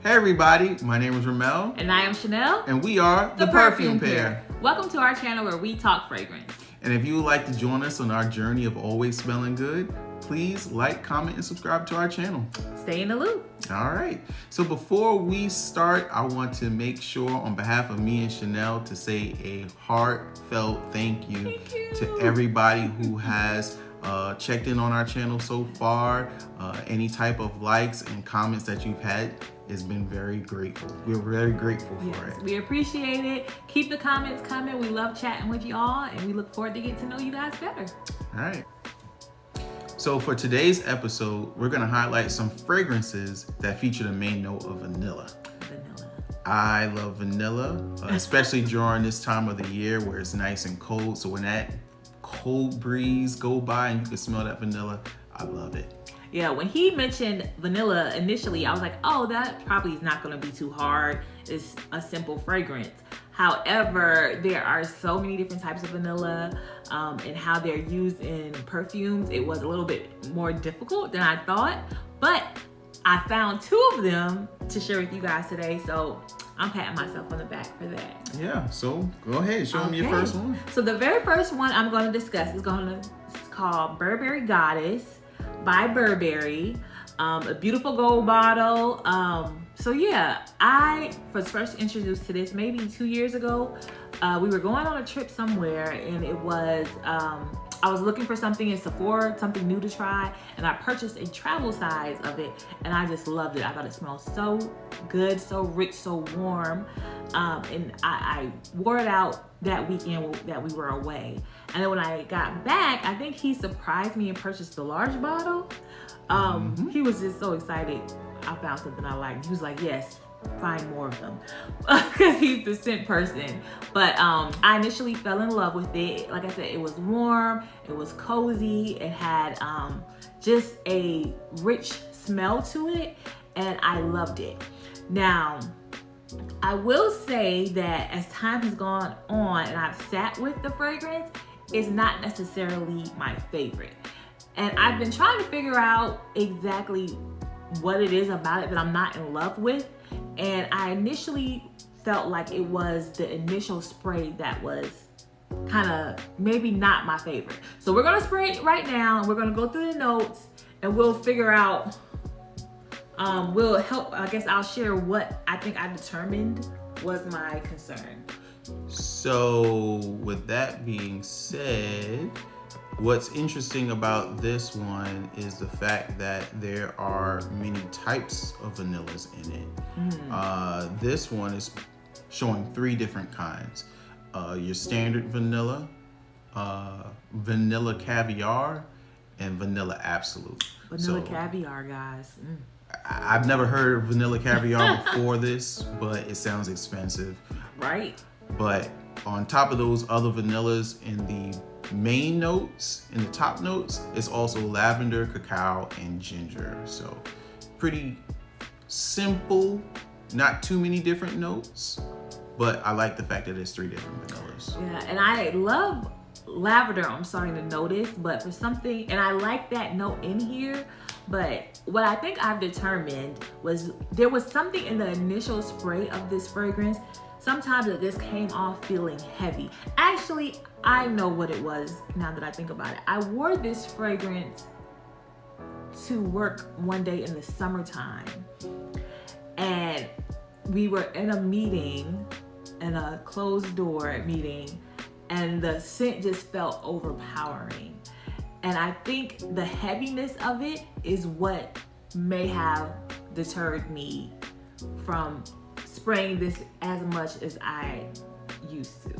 Hey everybody, my name is Ramel. And I am Chanel. And we are the Perfume Pair. Welcome to our channel where we talk fragrance. And if you would like to join us on our journey of always smelling good, please like, comment, and subscribe to our channel. Stay in the loop. All right. So before we start, I want to make sure on behalf of me and Chanel to say a heartfelt thank you to everybody who has checked in on our channel so far. Any type of likes and comments that you've had has been very grateful. We're very grateful for it. We appreciate it. Keep the comments coming. We love chatting with y'all, and we look forward to get to know you guys better. All right. So for today's episode, we're going to highlight some fragrances that feature the main note of vanilla. I love vanilla, especially during this time of the year where it's nice and cold. So when that cold breeze go by and you can smell that vanilla, I love it. Yeah, when he mentioned vanilla initially, I was like, oh, that probably is not going to be too hard. It's a simple fragrance. However, there are so many different types of vanilla and how they're used in perfumes. It was a little bit more difficult than I thought, but I found 2 of them to share with you guys today. So I'm patting myself on the back for that. Yeah, so go ahead, show me your first one. So the very first one I'm going to discuss is called Burberry Goddess by Burberry. A beautiful gold bottle. So yeah, I was first introduced to this maybe 2 years ago. We were going on a trip somewhere, and it was I was looking for something in Sephora, something new to try, and I purchased a travel size of it, and I just loved it. I thought it smelled so good, so rich, so warm, and I wore it out that weekend that we were away. And then when I got back, I think he surprised me and purchased the large bottle. He was just so excited. I found something I liked. He was like, yes, find more of them, because he's the scent person. But I initially fell in love with it. Like I said, it was warm, it was cozy, it had just a rich smell to it, and I loved it. Now, I will say that as time has gone on and I've sat with the fragrance, it's not necessarily my favorite. And I've been trying to figure out exactly what it is about it that I'm not in love with. And I initially felt like it was the initial spray that was kind of maybe not my favorite. So we're gonna spray it right now, and we're gonna go through the notes, and we'll figure out, we'll help, I guess I'll share what I think I determined was my concern. So with that being said, what's interesting about this one is the fact that there are many types of vanillas in it. This one is showing 3 different kinds. Your standard vanilla, vanilla caviar, and vanilla absolute. Vanilla caviar, guys. I've never heard of vanilla caviar before this, but it sounds expensive. Right. But on top of those other vanillas in the main notes, in the top notes, it's also lavender, cacao, and ginger. So pretty simple, not too many different notes, but I like the fact that there's 3 different vanillas. Yeah, and I love lavender, I'm starting to notice, but for something, and I like that note in here, but what I think I've determined was there was something in the initial spray of this fragrance. Sometimes it just came off feeling heavy. Actually, I know what it was now that I think about it. I wore this fragrance to work one day in the summertime, and we were in a meeting, in a closed door meeting, and the scent just felt overpowering. And I think the heaviness of it is what may have deterred me from spraying this as much as I used to.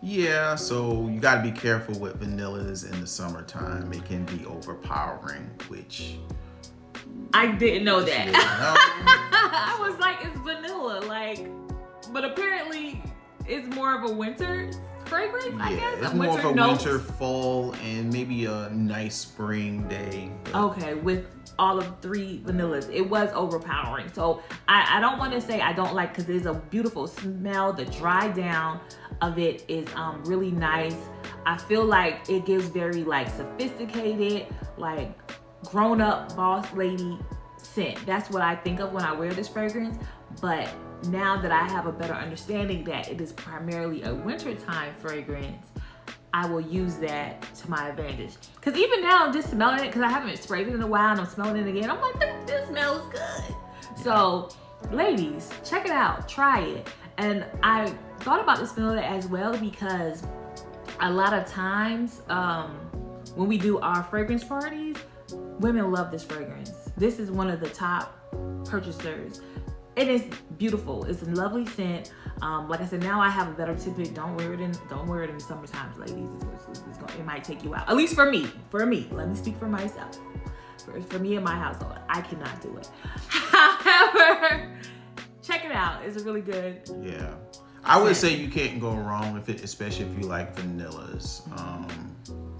Yeah, so you gotta be careful with vanillas in the summertime. It can be overpowering, which I didn't know that. I was like, it's vanilla, but apparently it's more of a winter fragrance, I guess. It's more of a winter, fall, and maybe a nice spring day. Okay, with all of 3 vanillas, it was overpowering. So I don't want to say I don't like, because it's a beautiful smell. The dry down of it is really nice. I feel like it gives very sophisticated, grown up boss lady scent. That's what I think of when I wear this fragrance. But now that I have a better understanding that it is primarily a wintertime fragrance, I will use that to my advantage. Because even now, I'm just smelling it because I haven't sprayed it in a while and I'm smelling it again. I'm like, this smells good. So, ladies, check it out. Try it. And I thought about this vanilla as well because a lot of times when we do our fragrance parties, women love this fragrance. This is one of the top purchasers. It is beautiful. It's a lovely scent. Like I said, now I have a better tip. Don't wear it in summertime, ladies. It might take you out. At least for me. Let me speak for myself. For me and my household, I cannot do it. However, check it out. It's really good. Yeah. I would say you can't go wrong with it, especially if you like vanillas.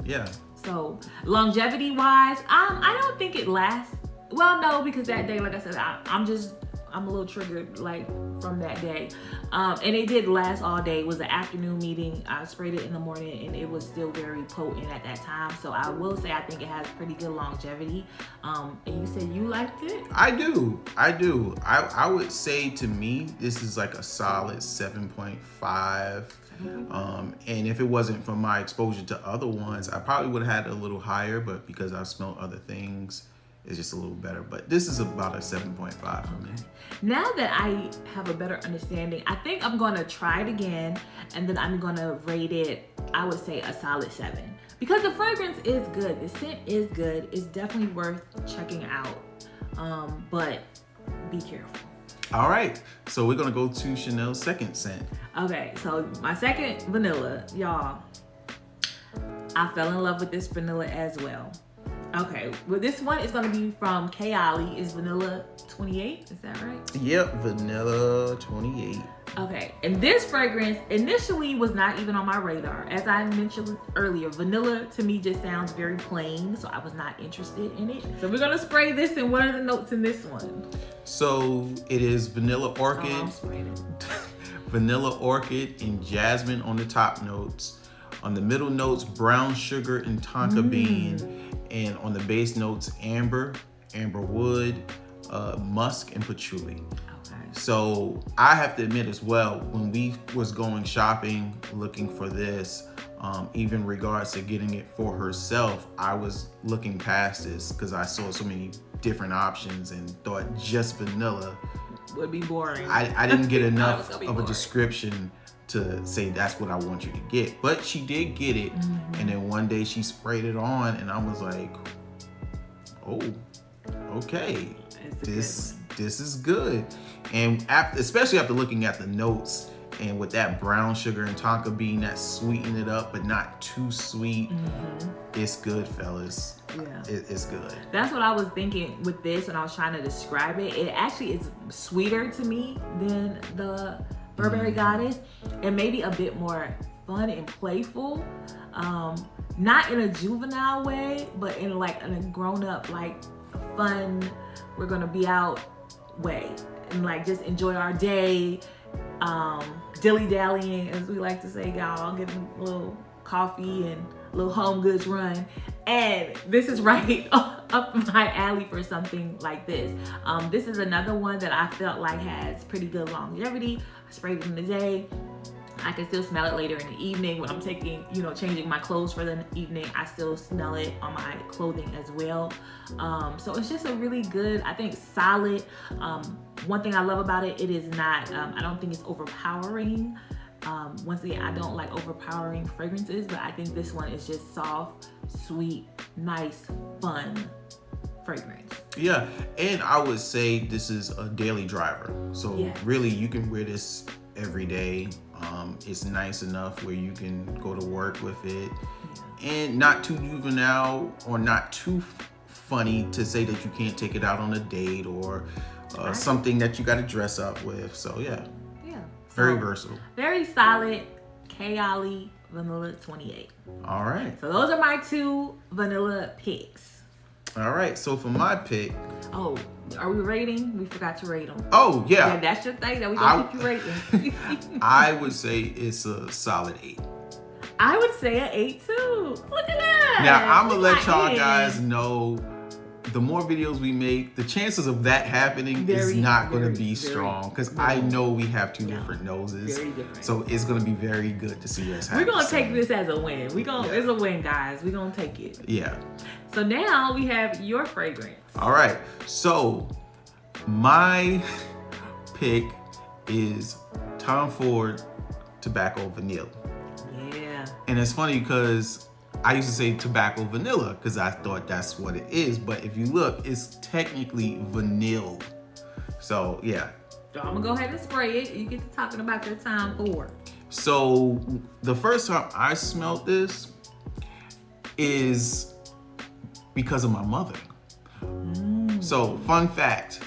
Yeah. So longevity wise, I don't think it lasts. Well, no, because that day, like I said, I'm a little triggered like from that day. And it did last all day. It was an afternoon meeting. I sprayed it in the morning and it was still very potent at that time. So I will say I think it has pretty good longevity. And you said you liked it? I do. I would say to me, this is like a solid 7.5. And if it wasn't for my exposure to other ones, I probably would have had it a little higher, but because I've smelled other things, it's just a little better. But this is about a 7.5 for me. Now that I have a better understanding, I think I'm gonna try it again, and then I'm gonna rate it, I would say a solid 7. Because the fragrance is good, the scent is good, it's definitely worth checking out. But be careful. All right, so we're gonna go to Chanel's second scent. Okay, so my second vanilla, y'all, I fell in love with this vanilla as well. Okay, well this one is gonna be from Kayali. It's Vanilla 28, is that right? Yep, Vanilla 28. Okay, and this fragrance initially was not even on my radar. As I mentioned earlier, vanilla to me just sounds very plain, so I was not interested in it. So we're gonna spray this, and what are the notes in this one? So it is Vanilla Orchid, I'm spraying it. Vanilla Orchid and Jasmine on the top notes. On the middle notes, brown sugar and tonka bean. And on the base notes, amber wood, musk, and patchouli. Okay. So I have to admit as well, when we was going shopping looking for this, even regards to getting it for herself, I was looking past this because I saw so many different options and thought just vanilla would be boring. I didn't get enough of boring. a description to say that's what I want you to get, but she did get it. And then one day she sprayed it on and I was like, oh, okay, this is good. And especially after looking at the notes and with that brown sugar and tonka bean that sweeten it up but not too sweet, it's good, fellas. Yeah, it's good. That's what I was thinking with this when I was trying to describe it. It actually is sweeter to me than the Burberry Goddess, and maybe a bit more fun and playful. Not in a juvenile way, but in a grown up, like fun, we're gonna be out way, and like just enjoy our day, dilly dallying, as we like to say, y'all, getting a little coffee and a little home goods run. And this is right up my alley for something like this. This is another one that I felt like has pretty good longevity. I sprayed it in the day. I can still smell it later in the evening when I'm changing my clothes for the evening. I still smell it on my clothing as well. So it's just a really good, I think, solid. One thing I love about it, it is not, I don't think it's overpowering. Once again, I don't like overpowering fragrances, but I think this one is just soft, sweet, nice, fun fragrance. Yeah, and I would say this is a daily driver. So really, you can wear this every day. It's nice enough where you can go to work with it, and not too juvenile or not too funny to say that you can't take it out on a date or something that you got to dress up with. So yeah. Very versatile. Very solid Kayali Vanilla 28. All right. So those are my 2 vanilla picks. All right. So for my pick. Oh, are we rating? We forgot to rate them. Oh, yeah. Yeah, that's your thing that we gonna keep you rating. I would say it's a solid 8. I would say an 8 too. Look at that. Now, I'm going to let y'all guys know the more videos we make, the chances of that happening is not going to be strong because I know we have two different noses. Very different. So it's going to be very good to see us. We're going to take this as a win. It's a win, guys. We're going to take it. Yeah. So now we have your fragrance. All right. So my pick is Tom Ford Tobacco Vanille. Yeah. And it's funny because I used to say tobacco vanilla because I thought that's what it is. But if you look, it's technically vanille. So, yeah. So I'm going to go ahead and spray it. You get to talking about your Tom Ford. So the first time I smelled this is because of my mother. So, fun fact,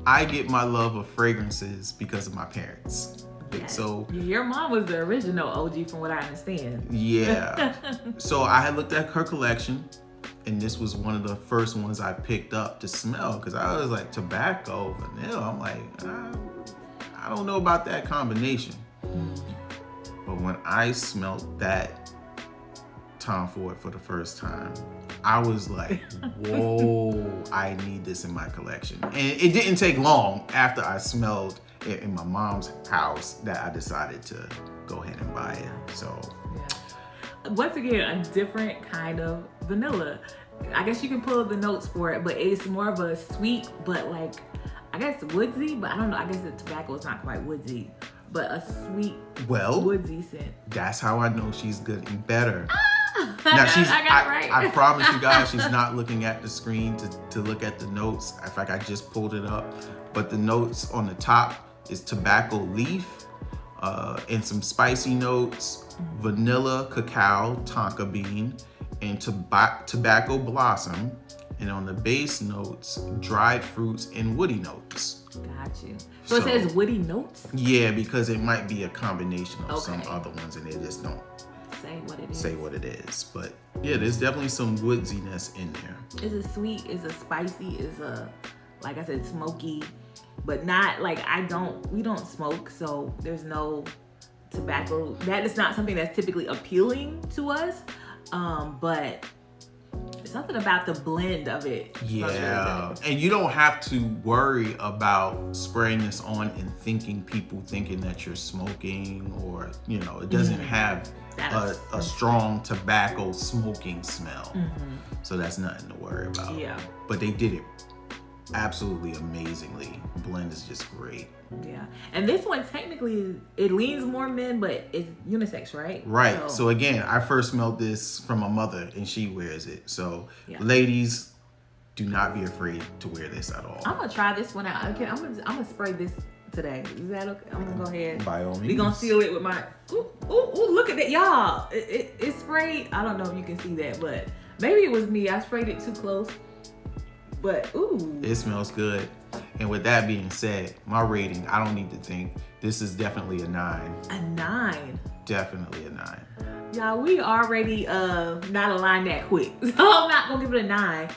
I get my love of fragrances because of my parents. Yes. So your mom was the original OG from what I understand. Yeah. So I had looked at her collection and this was one of the first ones I picked up to smell because I was like, tobacco, vanilla. I'm like, I don't know about that combination. But when I smelled that Tom Ford for the first time, I was like, whoa, I need this in my collection. And it didn't take long after I smelled it in my mom's house that I decided to go ahead and buy it. So once again, a different kind of vanilla. I guess you can pull up the notes for it, but it's more of a sweet, but like, I guess woodsy, but I don't know. I guess the tobacco is not quite woodsy, but a sweet, woodsy scent. That's how I know she's getting better. Now I promise you guys, she's not looking at the screen to look at the notes. In fact, I just pulled it up, but the notes on the top is tobacco leaf and some spicy notes, vanilla, cacao, tonka bean, and tobacco blossom. And on the base notes, dried fruits and woody notes. Got you. So it says woody notes? Yeah, because it might be a combination of some other ones and they just don't say what it is. But yeah, there's definitely some woodsiness in there. Is it sweet? Is it spicy? Is it, like I said, smoky? But not like we don't smoke, so there's no tobacco. That is not something that's typically appealing to us. But something about the blend of it. Yeah, and you don't have to worry about spraying this on and people thinking that you're smoking, or it doesn't have a strong tobacco smoking smell. So that's nothing to worry about. Yeah, but they did it absolutely amazingly. Blend is just great. Yeah, and this one technically it leans more men, but it's unisex, right? Right. So again, I first smelled this from my mother, and she wears it. So ladies, do not be afraid to wear this at all. I'm gonna try this one out. Okay, I'm gonna spray this today. Is that okay? I'm gonna go ahead. By all means. We gonna seal it with my. Ooh! Look at that, y'all! It sprayed. I don't know if you can see that, but maybe it was me. I sprayed it too close. But ooh, it smells good. And with that being said, my rating, I don't need to think. This is definitely a 9. A 9. Definitely a 9. Y'all, we already not aligned that quick, so I'm not gonna give it a 9.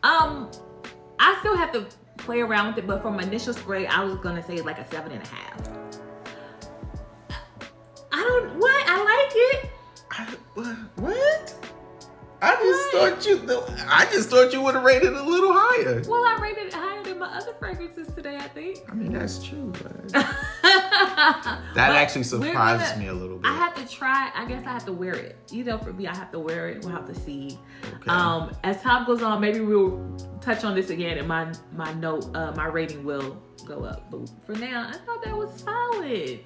I still have to play around with it, but from initial spray, I was gonna say like a 7.5. I like it. What? I just thought you would have rated it a little higher. Well, I rated it higher than my other fragrances today, I think. I mean, that's true. But that actually surprises me a little bit. I have to try. I guess I have to wear it. For me, I have to wear it. We'll have to see. Okay. As time goes on, maybe we'll touch on this again, and my rating will go up. But for now, I thought that was solid.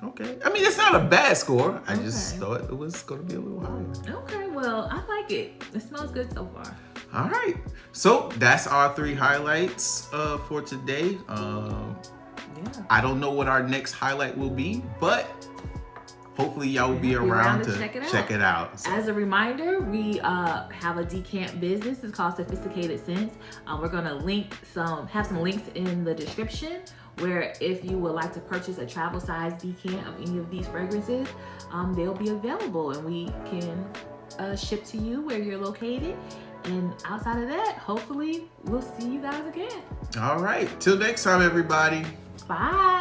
Okay. I mean, it's not a bad score. I just thought it was going to be a little higher. Okay. Well, I like it. It smells good so far. All right. So that's our 3 highlights for today. I don't know what our next highlight will be, but hopefully y'all will be around to check it out. So. As a reminder, we have a decant business. It's called Sophisticated Scents. We're going to have some links in the description, where if you would like to purchase a travel size decant of any of these fragrances, they'll be available and we can ship to you where you're located. And outside of that, hopefully we'll see you guys again. All right. Till next time, everybody. Bye.